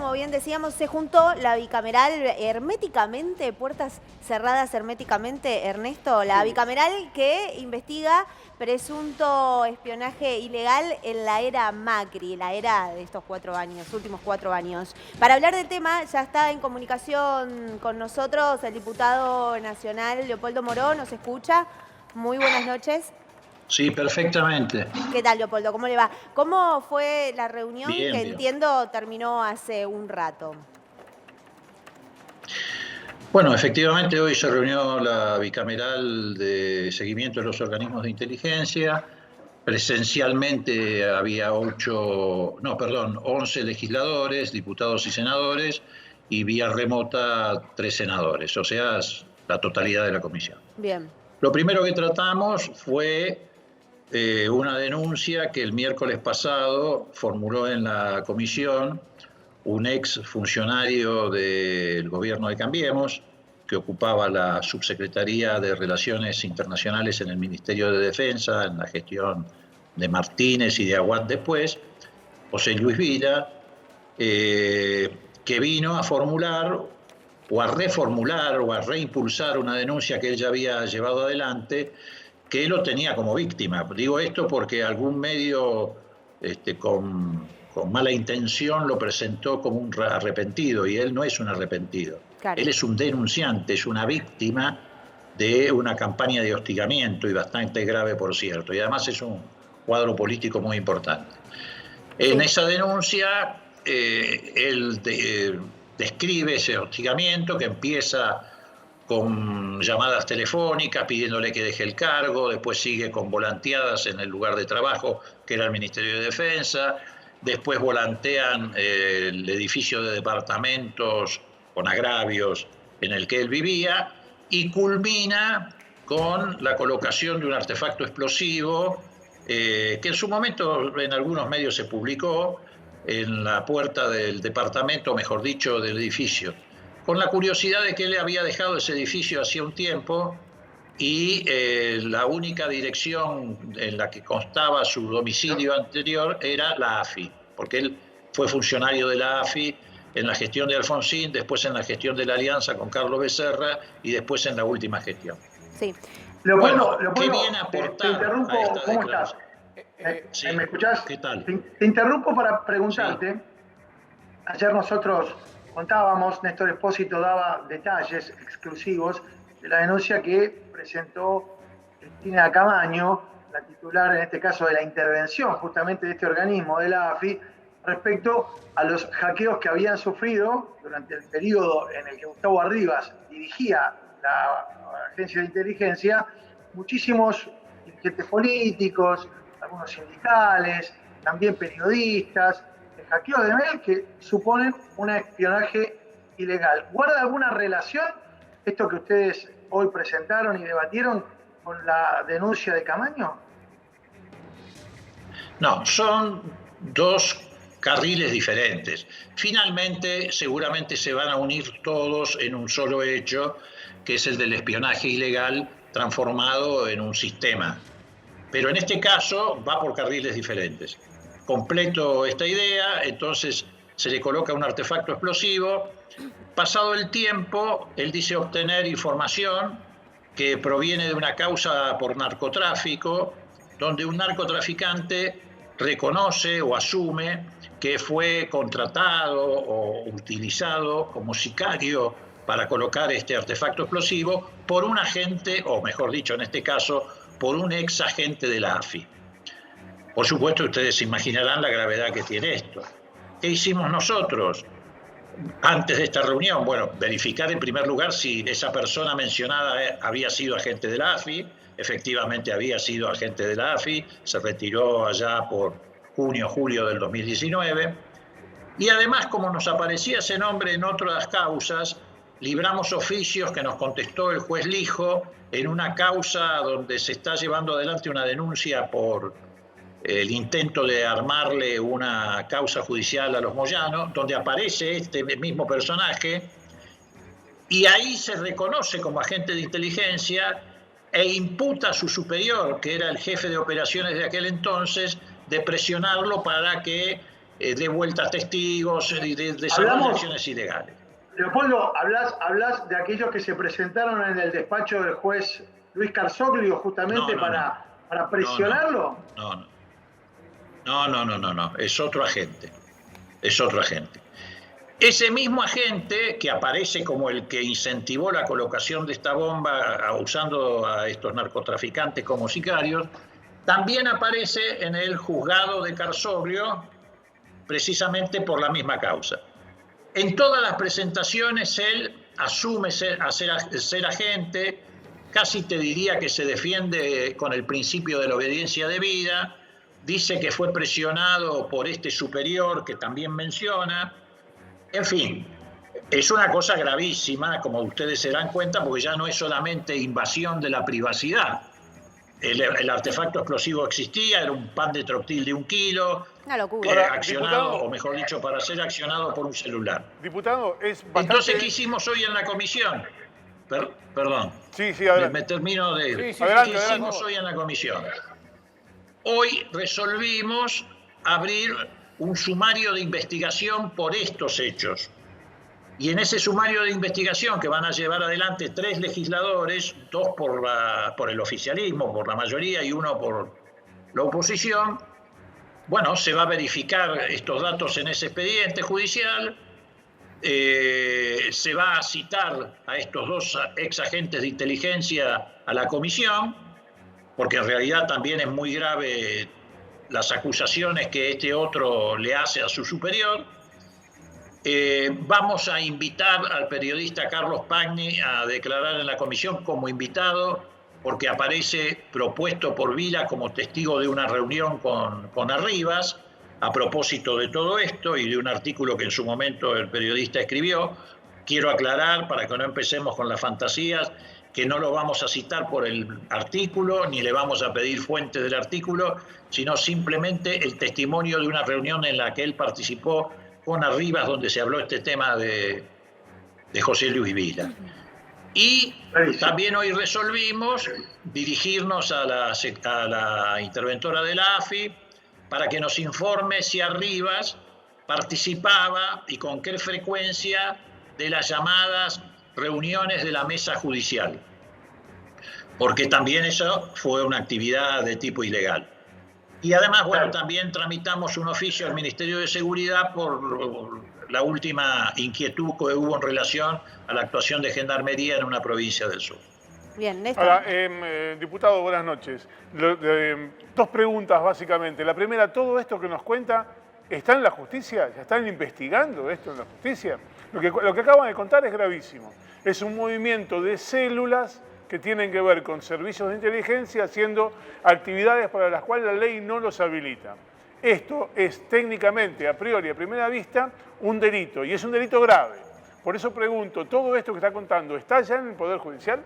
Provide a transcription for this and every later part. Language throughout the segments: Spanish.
como bien decíamos, se juntó la bicameral herméticamente, puertas cerradas herméticamente, Ernesto, la bicameral que investiga presunto espionaje ilegal en la era Macri, la era de estos 4 años, últimos 4 años. Para hablar del tema ya está en comunicación con nosotros el diputado nacional Leopoldo Moró, ¿nos escucha? Muy buenas noches. Sí, perfectamente. ¿Qué tal, Leopoldo? ¿Cómo le va? ¿Cómo fue la reunión que Bien, bien. entiendo terminó hace un rato? Bueno, efectivamente hoy se reunió la bicameral de seguimiento de los organismos de inteligencia. Presencialmente había 11 legisladores, diputados y senadores, y vía remota 3 senadores, o sea, la totalidad de la comisión. Bien. Lo primero que tratamos fue una denuncia que el miércoles pasado formuló en la comisión un ex funcionario del gobierno de Cambiemos, que ocupaba la subsecretaría de Relaciones Internacionales en el Ministerio de Defensa, en la gestión de Martínez y de Aguad después, José Luis Vila, que vino a formular o a reformular o a reimpulsar una denuncia que él ya había llevado adelante, que él lo tenía como víctima. Digo esto porque algún medio con mala intención lo presentó como un arrepentido, y él no es un arrepentido. Claro. Él es un denunciante, es una víctima de una campaña de hostigamiento, y bastante grave, por cierto, y además es un cuadro político muy importante. En esa denuncia, él describe ese hostigamiento que empieza con llamadas telefónicas pidiéndole que deje el cargo, después sigue con volanteadas en el lugar de trabajo, que era el Ministerio de Defensa, después volantean el edificio de departamentos con agravios en el que él vivía, y culmina con la colocación de un artefacto explosivo que en su momento en algunos medios se publicó en la puerta del departamento, mejor dicho, del edificio, con la curiosidad de que él había dejado ese edificio hacía un tiempo, y la única dirección en la que constaba su domicilio anterior era la AFI, porque él fue funcionario de la AFI en la gestión de Alfonsín, después en la gestión de la Alianza con Carlos Becerra y después en la última gestión. Sí. Leopoldo, ¿qué viene a aportar te interrumpo, a esta ¿cómo estás? Sí. ¿Me escuchás? ¿Qué tal? Te interrumpo para preguntarte. Sí. Ayer nosotros contábamos, Néstor Espósito daba detalles exclusivos de la denuncia que presentó Cristina Camaño, la titular en este caso de la intervención justamente de este organismo de la AFI, respecto a los hackeos que habían sufrido durante el periodo en el que Gustavo Arribas dirigía la agencia de inteligencia, muchísimos dirigentes políticos, algunos sindicales, también periodistas, hackeos de mail que suponen un espionaje ilegal. ¿Guarda alguna relación esto que ustedes hoy presentaron y debatieron con la denuncia de Camaño? No, son dos carriles diferentes. Finalmente, seguramente se van a unir todos en un solo hecho, que es el del espionaje ilegal transformado en un sistema. Pero en este caso va por carriles diferentes. Completo esta idea, entonces se le coloca un artefacto explosivo. Pasado el tiempo, él dice obtener información que proviene de una causa por narcotráfico, donde un narcotraficante reconoce o asume que fue contratado o utilizado como sicario para colocar este artefacto explosivo por un agente, o mejor dicho, en este caso, por un ex agente de la AFI. Por supuesto, ustedes se imaginarán la gravedad que tiene esto. ¿Qué hicimos nosotros antes de esta reunión? Bueno, verificar en primer lugar si esa persona mencionada había sido agente de la AFI. Efectivamente había sido agente de la AFI, se retiró allá por junio, julio del 2019. Y además, como nos aparecía ese nombre en otras causas, libramos oficios que nos contestó el juez Lijo en una causa donde se está llevando adelante una denuncia por el intento de armarle una causa judicial a los Moyano, donde aparece este mismo personaje, y ahí se reconoce como agente de inteligencia e imputa a su superior, que era el jefe de operaciones de aquel entonces, de presionarlo para que dé vuelta a testigos, de desarrollo acciones ilegales. Leopoldo, hablas de aquellos que se presentaron en el despacho del juez Luis Carsoglio justamente para presionarlo. No, es otro agente. Es otro agente. Ese mismo agente que aparece como el que incentivó la colocación de esta bomba usando a estos narcotraficantes como sicarios, también aparece en el juzgado de Carsoglio precisamente por la misma causa. En todas las presentaciones él asume ser agente, casi te diría que se defiende con el principio de la obediencia debida, dice que fue presionado por este superior que también menciona. En fin, es una cosa gravísima, como ustedes se dan cuenta, porque ya no es solamente invasión de la privacidad. El artefacto explosivo existía, era un pan de trotil de 1 kilo, una locura. accionado, diputado, o mejor dicho, para ser accionado por un celular. Diputado, es bastante... Entonces, ¿qué hicimos hoy en la comisión? Perdón. Sí, adelante. Me termino de... Sí, ¿Qué hicimos hoy en la comisión? Hoy resolvimos abrir un sumario de investigación por estos hechos. Y en ese sumario de investigación que van a llevar adelante 3 legisladores, 2 por el oficialismo, por la mayoría, y 1 por la oposición, bueno, se va a verificar estos datos en ese expediente judicial, se va a citar a estos 2 ex agentes de inteligencia a la comisión, porque en realidad también es muy grave las acusaciones que este otro le hace a su superior. Vamos a invitar al periodista Carlos Pagni a declarar en la comisión como invitado, porque aparece propuesto por Vila como testigo de una reunión con Arribas, a propósito de todo esto y de un artículo que en su momento el periodista escribió. Quiero aclarar, para que no empecemos con las fantasías, que no lo vamos a citar por el artículo, ni le vamos a pedir fuentes del artículo, sino simplemente el testimonio de una reunión en la que él participó con Arribas, donde se habló este tema de José Luis Vila. Y también hoy resolvimos dirigirnos a la interventora de la AFI para que nos informe si Arribas participaba y con qué frecuencia de las llamadas reuniones de la mesa judicial, porque también eso fue una actividad de tipo ilegal. Y además, bueno, también tramitamos un oficio al Ministerio de Seguridad por la última inquietud que hubo en relación a la actuación de Gendarmería en una provincia del sur. Bien, Néstor. Ahora, diputado, buenas noches. 2 preguntas, básicamente. La primera, ¿todo esto que nos cuenta está en la justicia? ¿Ya están investigando esto en la justicia? Lo que acaban de contar es gravísimo. Es un movimiento de células que tienen que ver con servicios de inteligencia haciendo actividades para las cuales la ley no los habilita. Esto es técnicamente, a priori, a primera vista, un delito, y es un delito grave. Por eso pregunto, ¿todo esto que está contando está ya en el Poder Judicial?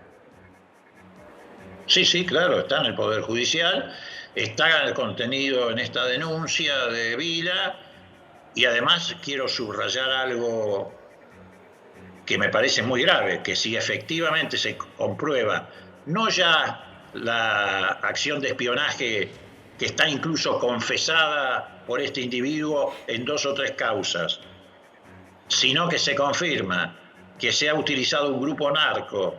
Sí, claro, está en el Poder Judicial, está el contenido en esta denuncia de Vila, y además quiero subrayar algo que me parece muy grave, que si efectivamente se comprueba no ya la acción de espionaje que está incluso confesada por este individuo en 2 o 3 causas, sino que se confirma que se ha utilizado un grupo narco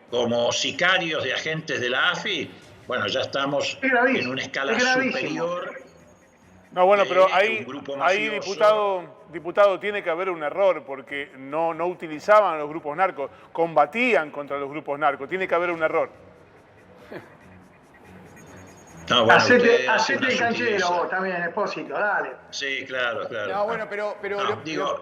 como sicarios de agentes de la AFI, bueno, ya estamos en una escala superior. No, bueno, pero ahí diputado, tiene que haber un error, porque no utilizaban a los grupos narcos, combatían contra los grupos narcos, tiene que haber un error. No, bueno, hacete el canchero vos también, Espósito, dale. Sí, claro. No, bueno, pero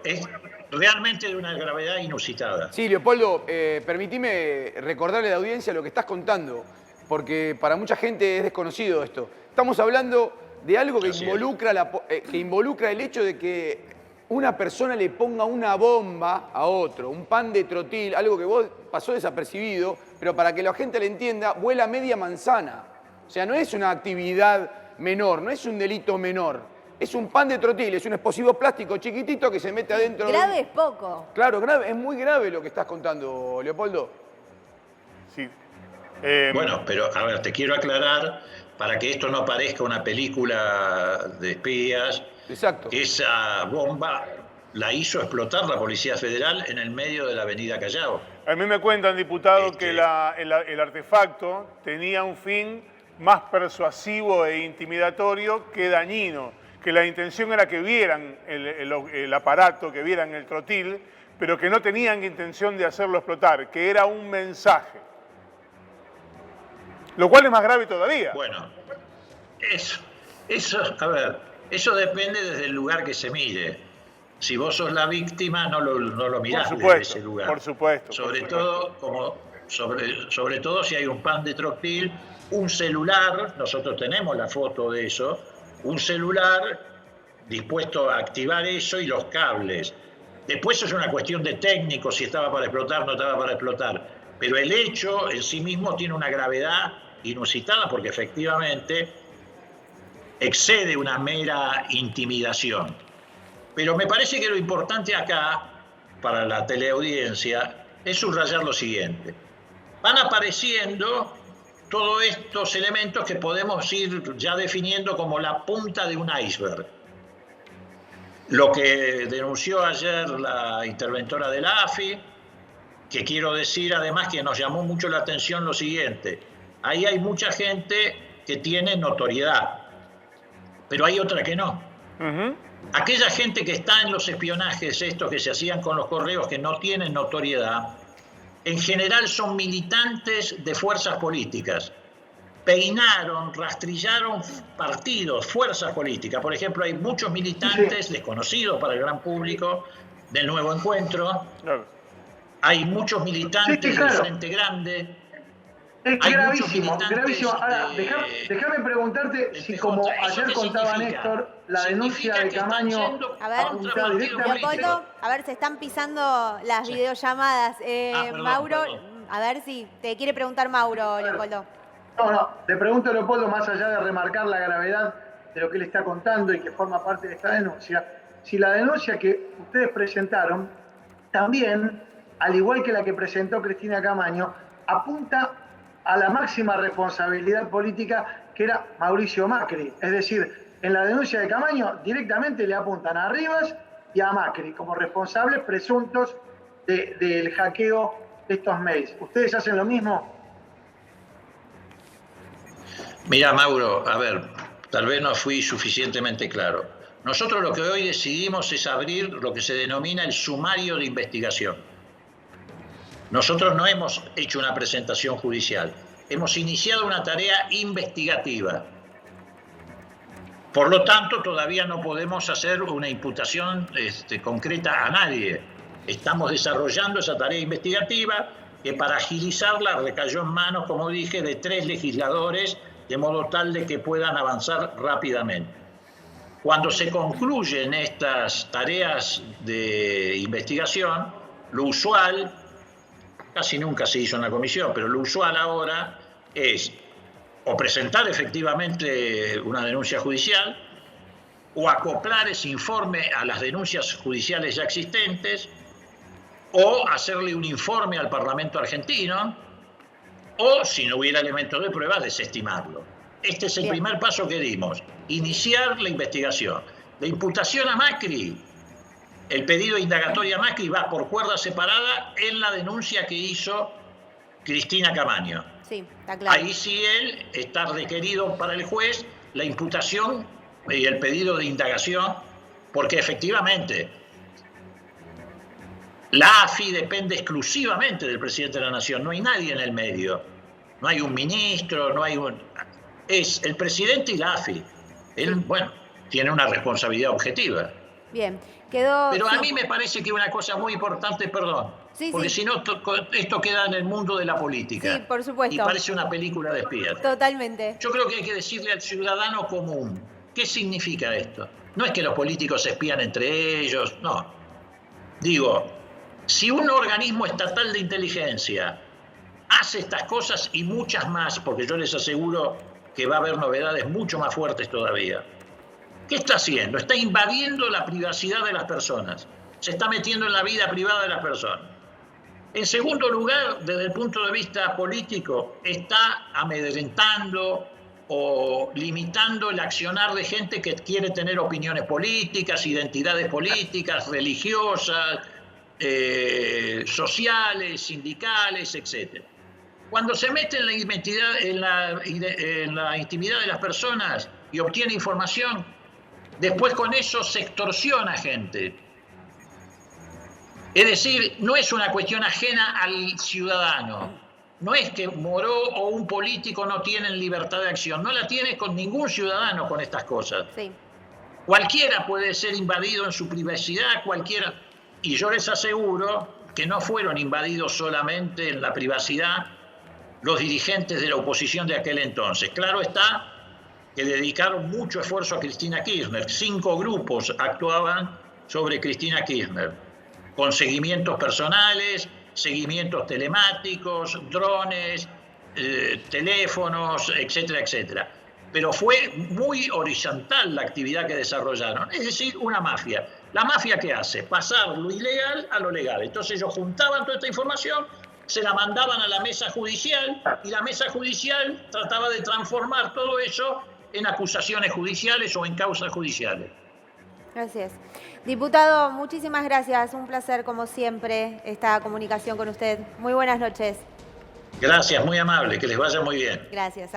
es realmente de una gravedad inusitada. Sí, Leopoldo, permitime recordarle a la audiencia lo que estás contando, porque para mucha gente es desconocido esto. Estamos hablando de algo que involucra el hecho de que una persona le ponga una bomba a otro, un pan de trotil, algo que vos pasó desapercibido, pero para que la gente le entienda, vuela media manzana. O sea, no es una actividad menor, no es un delito menor. Es un pan de trotil, es un explosivo plástico chiquitito que se mete adentro. Grave es poco. Claro, grave, es muy grave lo que estás contando, Leopoldo. Sí. Bueno, pero a ver, te quiero aclarar, para que esto no parezca una película de espías, Exacto. Esa bomba la hizo explotar la Policía Federal en el medio de la avenida Callao. A mí me cuentan, diputado, que el artefacto tenía un fin más persuasivo e intimidatorio que dañino, que la intención era que vieran el aparato, que vieran el trotil, pero que no tenían intención de hacerlo explotar, que era un mensaje. Lo cual es más grave todavía. Bueno, a ver, eso depende desde el lugar que se mire. Si vos sos la víctima, no lo mirás desde ese lugar. Por supuesto. Sobre todo si hay un pan de trotil, un celular, nosotros tenemos la foto de eso, un celular dispuesto a activar eso y los cables. Después es una cuestión de técnico, si estaba para explotar, no estaba para explotar. Pero el hecho en sí mismo tiene una gravedad inusitada porque efectivamente excede una mera intimidación. Pero me parece que lo importante acá, para la teleaudiencia, es subrayar lo siguiente. Van apareciendo todos estos elementos que podemos ir ya definiendo como la punta de un iceberg. Lo que denunció ayer la interventora de la AFI, que quiero decir además que nos llamó mucho la atención lo siguiente. Ahí hay mucha gente que tiene notoriedad, pero hay otra que no. Aquella gente que está en los espionajes, estos que se hacían con los correos, que no tienen notoriedad, en general son militantes de fuerzas políticas. Peinaron, rastrillaron partidos, fuerzas políticas. Por ejemplo, hay muchos militantes desconocidos para el gran público del Nuevo Encuentro. Hay muchos militantes del Frente Grande. Es gravísimo, gravísimo. Ahora, déjame preguntarte si, como ayer contaba Néstor, la denuncia de Camaño apunta directamente... Leopoldo, a ver, se están pisando las videollamadas. Mauro, a ver si te quiere preguntar Mauro, Leopoldo. No, te pregunto, Leopoldo, más allá de remarcar la gravedad de lo que él está contando y que forma parte de esta denuncia, si la denuncia que ustedes presentaron también, al igual que la que presentó Cristina Camaño, apunta a la máxima responsabilidad política que era Mauricio Macri. Es decir, en la denuncia de Camaño directamente le apuntan a Rivas y a Macri como responsables presuntos del hackeo de estos mails. ¿Ustedes hacen lo mismo? Mira, Mauro, a ver, tal vez no fui suficientemente claro. Nosotros lo que hoy decidimos es abrir lo que se denomina el sumario de investigación. Nosotros no hemos hecho una presentación judicial, hemos iniciado una tarea investigativa. Por lo tanto, todavía no podemos hacer una imputación concreta a nadie. Estamos desarrollando esa tarea investigativa que para agilizarla recayó en manos, como dije, de 3 legisladores, de modo tal de que puedan avanzar rápidamente. Cuando se concluyen estas tareas de investigación, lo usual, casi nunca se hizo en la comisión, pero lo usual ahora es o presentar efectivamente una denuncia judicial o acoplar ese informe a las denuncias judiciales ya existentes o hacerle un informe al Parlamento argentino o, si no hubiera elementos de prueba, desestimarlo. Este es el primer paso que dimos, iniciar la investigación. La imputación a Macri, el pedido de indagatoria a Macri va por cuerda separada en la denuncia que hizo Cristina Camaño. Sí, está claro. Ahí sí él está requerido para el juez la imputación y el pedido de indagación, porque efectivamente la AFI depende exclusivamente del presidente de la Nación, no hay nadie en el medio, no hay un ministro, no hay es el presidente y la AFI. Él, bueno, tiene una responsabilidad objetiva. Bien, quedó... Pero a mí me parece que una cosa muy importante, perdón, porque si no esto queda en el mundo de la política. Sí, por supuesto. Y parece una película de espías. Totalmente. Yo creo que hay que decirle al ciudadano común, ¿qué significa esto? No es que los políticos se espían entre ellos, no. Digo, si un organismo estatal de inteligencia hace estas cosas y muchas más, porque yo les aseguro que va a haber novedades mucho más fuertes todavía, ¿qué está haciendo? Está invadiendo la privacidad de las personas, se está metiendo en la vida privada de las personas. En segundo lugar, desde el punto de vista político, está amedrentando, o limitando el accionar de gente que quiere tener opiniones políticas, identidades políticas, religiosas, sociales, sindicales, etc. Cuando se mete en la intimidad de las personas y obtiene información, después con eso se extorsiona gente. Es decir, no es una cuestión ajena al ciudadano. No es que Moró o un político no tienen libertad de acción. No la tiene con ningún ciudadano con estas cosas. Sí. Cualquiera puede ser invadido en su privacidad, cualquiera. Y yo les aseguro que no fueron invadidos solamente en la privacidad los dirigentes de la oposición de aquel entonces. Claro está que dedicaron mucho esfuerzo a Cristina Kirchner. 5 grupos actuaban sobre Cristina Kirchner, con seguimientos personales, seguimientos telemáticos, drones, teléfonos, etcétera, etcétera. Pero fue muy horizontal la actividad que desarrollaron, es decir, una mafia. ¿La mafia qué hace? Pasar lo ilegal a lo legal. Entonces ellos juntaban toda esta información, se la mandaban a la mesa judicial y la mesa judicial trataba de transformar todo eso en acusaciones judiciales o en causas judiciales. Gracias. Diputado, muchísimas gracias. Un placer, como siempre, esta comunicación con usted. Muy buenas noches. Gracias, muy amable, que les vaya muy bien. Gracias.